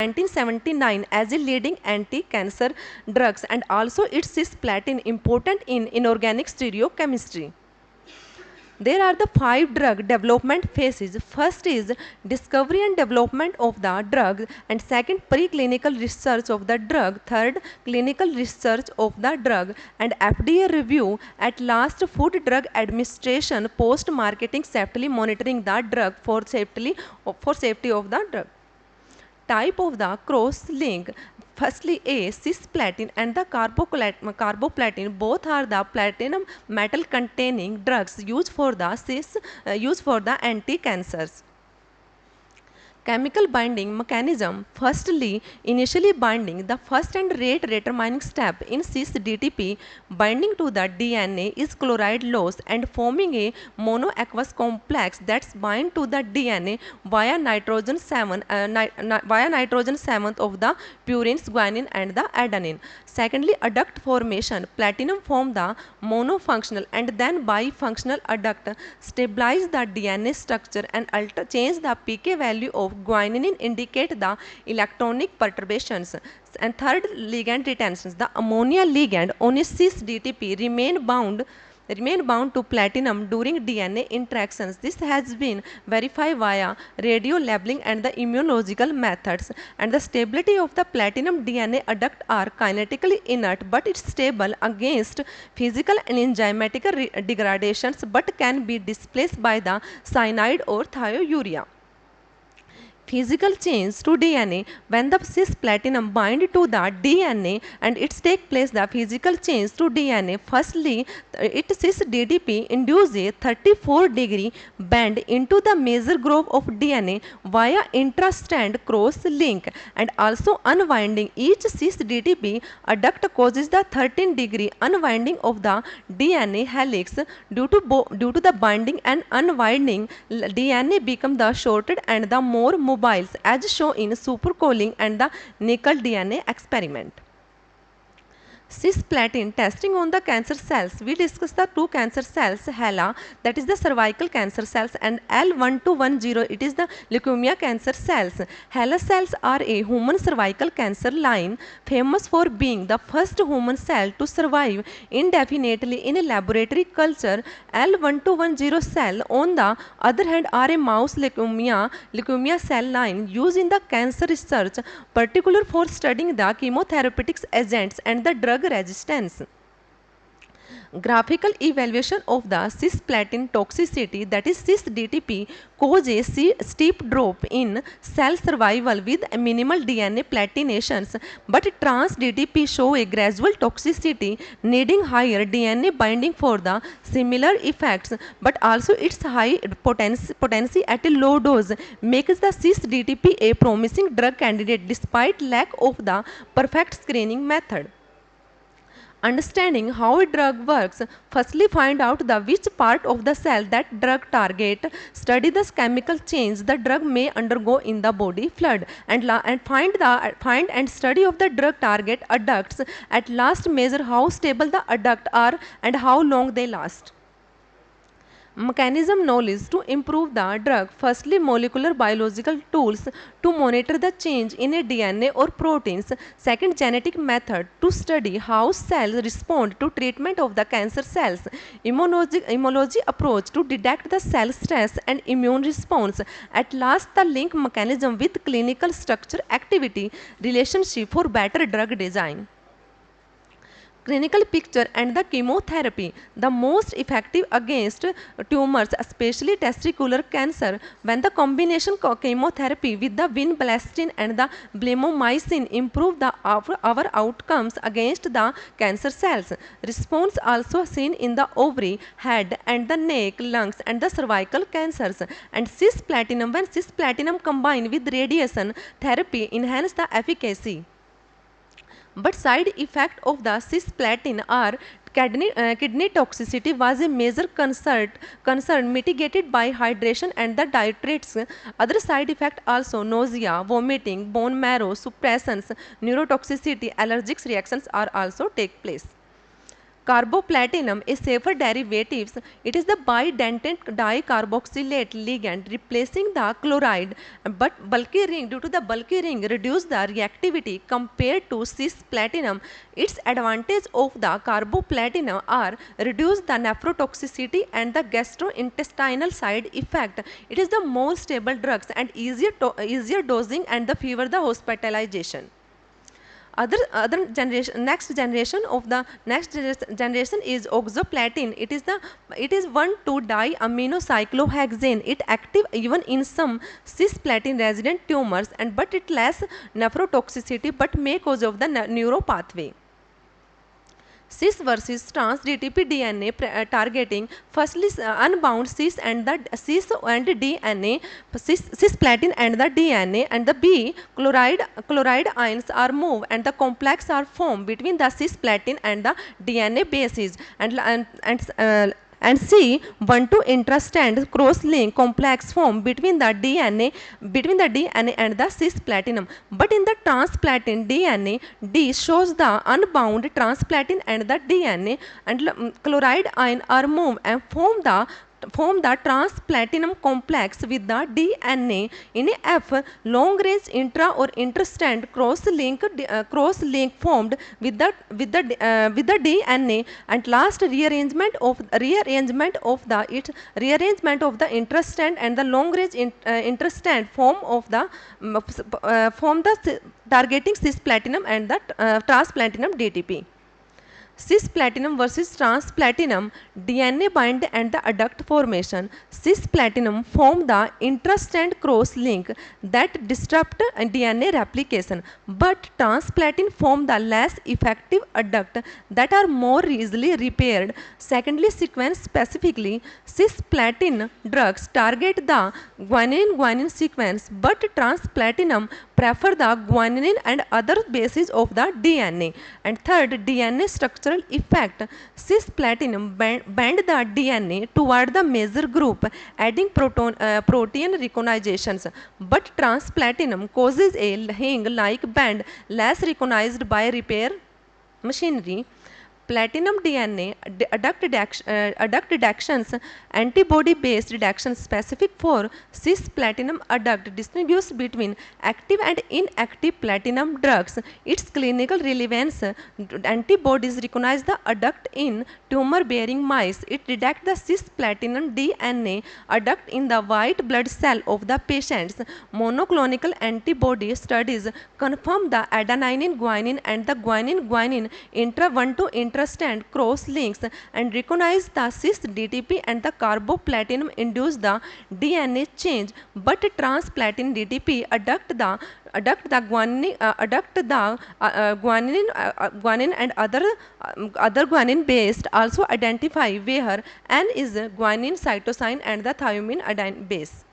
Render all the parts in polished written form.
1979 as a leading anti-cancer drugs, and also it is cisplatin important in inorganic stereochemistry. There are the 5 drug development phases. First is discovery and development of the drug, and second preclinical research of the drug, third clinical research of the drug, and FDA review. At last, Food Drug Administration post marketing safely monitoring the drug for safety of the drug. Type of the cross link. Firstly, A cisplatin and the carboplatin both are the platinum metal containing drugs used for the anti-cancers. Chemical binding mechanism. Firstly, initially binding. The first and rate determining step in cis DTP binding to the DNA is chloride loss and forming a monoaqueous complex that's bind to the DNA via nitrogen 7th of the purines, guanine and the adenine. Secondly, adduct formation. Platinum form the monofunctional and then bifunctional adduct stabilize the DNA structure and change the pK value of guanine indicate the electronic perturbations. And third, ligand retentions. The ammonia ligand on a cis DTP remain bound to platinum during DNA interactions. This has been verified via radio labeling and the immunological methods. And the stability of the platinum DNA adduct are kinetically inert, but it's stable against physical and enzymatic degradations, but can be displaced by the cyanide or thiourea. Physical change to DNA. When the cisplatin bind to the DNA and it take place the physical change to DNA, firstly it cis DDP induce a 34-degree bend into the major groove of DNA via intrastrand cross link, and also unwinding each cis DDP adduct causes the 13-degree unwinding of the DNA helix. Due to the binding and unwinding, DNA become the shorted and the more mobiles as shown in supercoiling and the nickel DNA experiment. Cisplatin testing on the cancer cells. We discussed the two cancer cells, HeLa, that is the cervical cancer cells, and L1210, it is the leukemia cancer cells. HeLa cells are a human cervical cancer line famous for being the first human cell to survive indefinitely in a laboratory culture. L1210 cell, on the other hand, are a mouse leukemia cell line used in the cancer research, particular for studying the chemotherapeutics agents and the drug resistance. Graphical evaluation of the cisplatin toxicity, that is cis DTP, cause a steep drop in cell survival with minimal DNA platinations, but trans DTP show a gradual toxicity needing higher DNA binding for the similar effects, but also its high potency at a low dose makes the cis DTP a promising drug candidate despite lack of the perfect screening method. Understanding how a drug works. Firstly, find out the which part of the cell that drug target. Study the chemical change the drug may undergo in the body flood, and find and study of the drug target adducts. At last, measure how stable the adduct are and how long they last. Mechanism knowledge to improve the drug. Firstly, molecular biological tools to monitor the change in a DNA or proteins. Second, genetic method to study how cells respond to treatment of the cancer cells. Immunology approach to detect the cell stress and immune response. At last, the link mechanism with clinical structure activity relationship for better drug design. Clinical picture and the chemotherapy. The most effective against tumors, especially testicular cancer, when the combination chemotherapy with the vinblastine and the bleomycin improve our outcomes against the cancer cells. Response also seen in the ovary, head and the neck, lungs and the cervical cancers. And cisplatin, when cisplatin combined with radiation therapy enhance the efficacy. But side effect of the cisplatin are kidney toxicity was a major concern mitigated by hydration and the dieterates. Other side effect also nausea, vomiting, bone marrow suppressions, neurotoxicity, allergic reactions are also take place. Carboplatinum is safer derivatives. It is the bidentate dicarboxylate ligand replacing the chloride, but bulky ring due to the bulky ring reduce the reactivity compared to cisplatinum. Its advantage of the carboplatinum are reduce the nephrotoxicity and the gastrointestinal side effect. It is the more stable drugs and easier dosing and the fewer the hospitalization. Other generation, next generation is oxoplatin. It is 1,2 diaminocyclohexane. It active even in some cisplatin resident tumors, and but it less nephrotoxicity but may cause of the neuropathway. Cis versus trans DTP DNA targeting firstly unbound cis and the cis and DNA, cisplatin and the DNA, and the B chloride ions are moved and the complex are formed between the cisplatin and the DNA bases, and C 1,2 intrastrand cross-link complex form between the DNA and the cisplatinum. But in the transplatin DNA, D shows the unbound transplatin and the DNA, and chloride ion are moved and form the transplatinum complex with the DNA. In F, long range intra or interstrand cross link formed with the DNA, and last rearrangement of the interstrand and the long range interstrand form the targeting cisplatinum and the transplatinum DTP. Cisplatinum versus transplatinum DNA bind and the adduct formation. Cisplatinum form the intrastrand cross link that disrupt DNA replication, but transplatin form the less effective adduct that are more easily repaired. Secondly, sequence specifically, cisplatin drugs target the guanine sequence, but transplatinum prefer the guanine and other bases of the DNA. And third, DNA structural effect. Cisplatinum bend the DNA toward the major group, adding protein recognitions, but transplatinum causes a ring-like band less recognized by repair machinery. Platinum DNA adduct reductions, antibody based reductions specific for cisplatinum adduct distinguished between active and inactive platinum drugs. Its clinical relevance, antibodies recognize the adduct in tumor bearing mice. It detects the cisplatinum DNA adduct in the white blood cell of the patients. Monoclonal antibody studies confirm the adenine guanine and the guanine intra 1,2 intrastrand cross links and recognize the cis DTP and the carboplatinum induce the DNA change, but transplatin DTP guanine and other guanine based also identify where N is guanine cytosine and the thymine adenine base.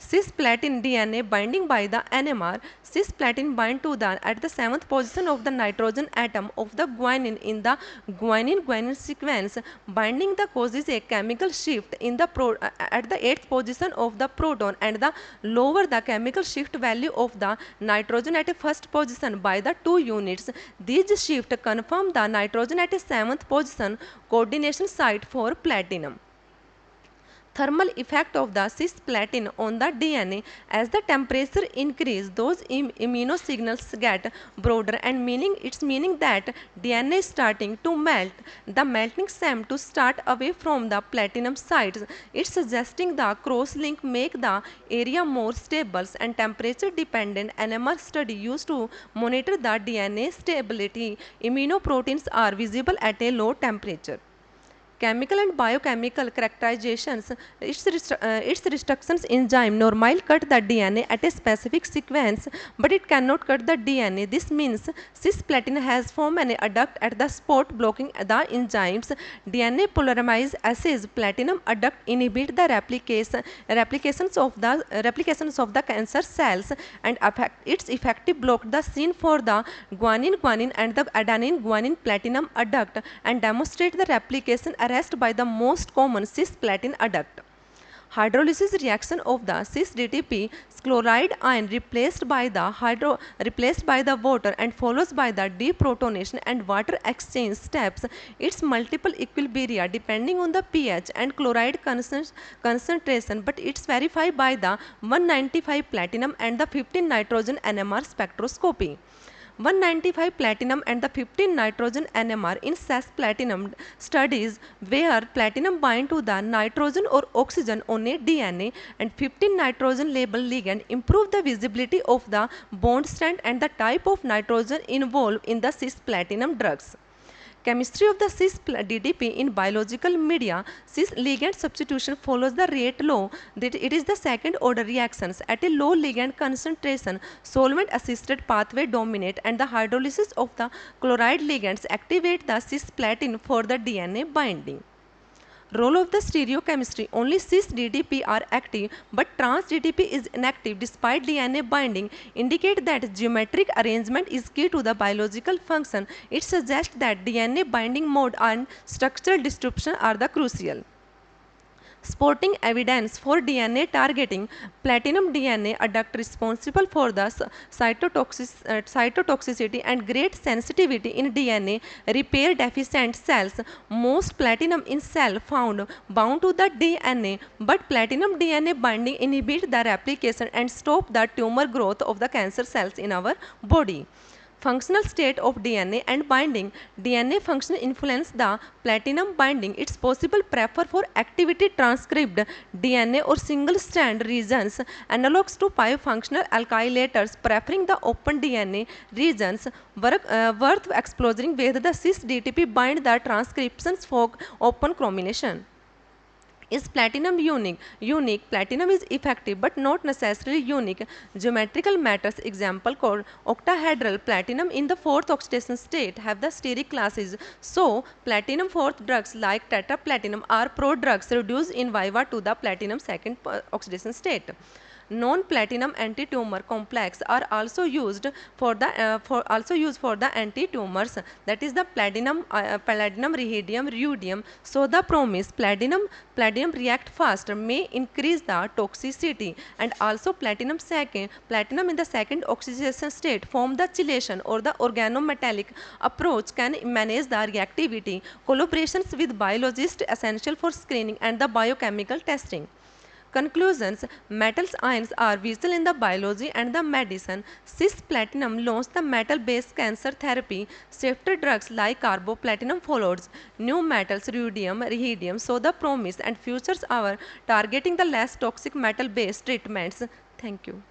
Cisplatin DNA binding by the NMR. Cisplatin bind to the at the 7th position of the nitrogen atom of the guanine in the guanine sequence. Binding the causes a chemical shift in the at the 8th position of the proton, and the lower the chemical shift value of the nitrogen at a first position by the 2 units. These shift confirm the nitrogen at a 7th position coordination site for platinum. Thermal effect of the cisplatin on the DNA. As the temperature increase, those immuno signals get broader, and meaning that DNA is starting to melt. The melting seems to start away from the platinum sites. It's suggesting the cross-link make the area more stable, and temperature-dependent NMR study used to monitor the DNA stability. Immunoproteins are visible at a low temperature. Chemical and biochemical characterizations. Its restrictions enzyme normally cut the DNA at a specific sequence, but it cannot cut the DNA. This means cisplatin has formed an adduct at the spot blocking the enzymes. DNA polymerase assays platinum adduct inhibit the replications of the cancer cells, and its effective block the scene for the guanine and the adenine platinum adduct, and demonstrate the replication arrest by the most common cisplatin adduct. Hydrolysis reaction of the cis-DTP chloride ion replaced by the water and follows by the deprotonation and water exchange steps. Its multiple equilibria depending on the pH and chloride concentration, but it's verified by the 195 platinum and the 15 nitrogen NMR spectroscopy. 195 platinum and the 15 nitrogen NMR in cis platinum studies where platinum bind to the nitrogen or oxygen on a DNA and 15 nitrogen label ligand improve the visibility of the bond strength and the type of nitrogen involved in the cis platinum drugs. Chemistry of the cis DDP in biological media, cis ligand substitution follows the rate law that it is the second order reactions at a low ligand concentration, solvent assisted pathway dominate and the hydrolysis of the chloride ligands activate the cisplatin for the DNA binding. Role of the stereochemistry, only cis DDP are active but trans DDP is inactive despite DNA binding, indicate that geometric arrangement is key to the biological function. It suggests that DNA binding mode and structural distribution are the crucial. Sporting evidence for DNA targeting, platinum DNA adduct responsible for the cytotoxicity and great sensitivity in DNA repair deficient cells. Most platinum in cell found bound to the DNA, but platinum DNA binding inhibit the replication and stop the tumor growth of the cancer cells in our body. Functional state of DNA and binding. DNA function influence the platinum binding. It's possible prefer for activity transcribed DNA or single strand regions analogs to pi functional alkylators preferring the open DNA regions worth exploring whether the cis DTP bind the transcriptions for open combination. Is platinum unique? Unique. Platinum is effective but not necessarily unique. Geometrical matters. Example called octahedral platinum in the fourth oxidation state have the steric classes. So, platinum fourth drugs like tetraplatinum are prodrugs reduced in viva to the platinum second oxidation state. Non-platinum anti-tumor complex are also used for the anti-tumors, that is the platinum rhodium ruidium. So the promise platinum react faster may increase the toxicity, and also platinum in the second oxidation state form the chelation or the organometallic approach can manage the reactivity. Collaborations with biologists essential for screening and the biochemical testing. Conclusions. Metals ions are vital in the biology and the medicine. Cisplatinum launched the metal-based cancer therapy. Safety drugs like carboplatinum followed. New metals, ruidium, rhodium, so the promise and futures are targeting the less toxic metal-based treatments. Thank you.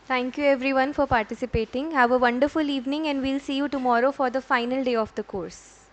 Thank you everyone for participating. Have a wonderful evening and we'll see you tomorrow for the final day of the course.